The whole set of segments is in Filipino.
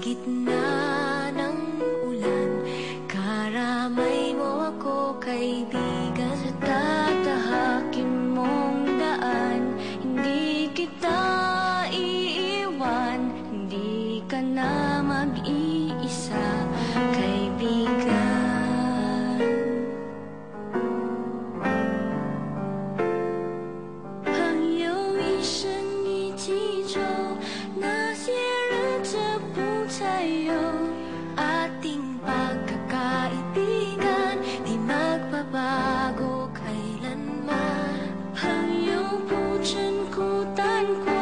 gitna ng ulan, karamay mo ako, kaibigan. Sa tatahakin mong daan, hindi kita iiwan, hindi ka na mag-iisa, kaibigan. Ating pagkakaibigan, di magbabago kailanman. 朋友不真孤单过，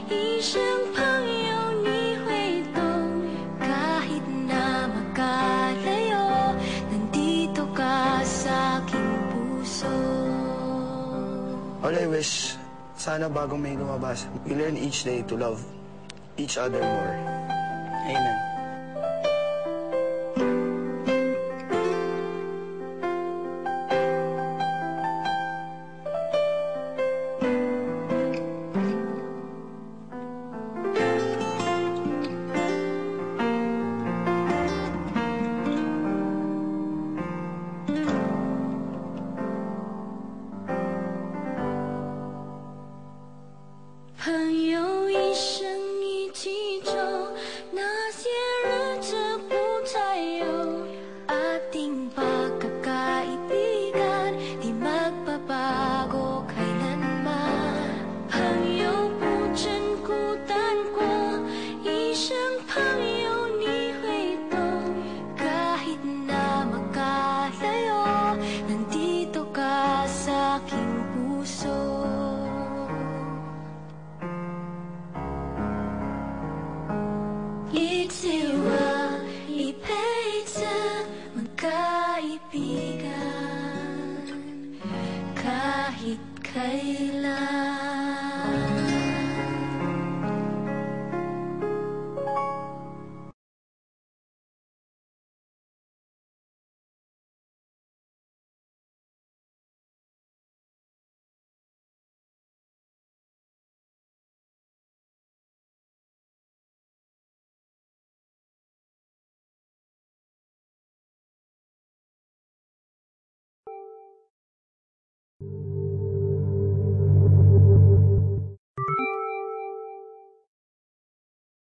一生朋友你会懂。Kahit na magkalayo, nandito ka sa aking puso. All I wish, sana bagong may lumabas, we learn each day to love each other more. Amen. Itsiwa, ipe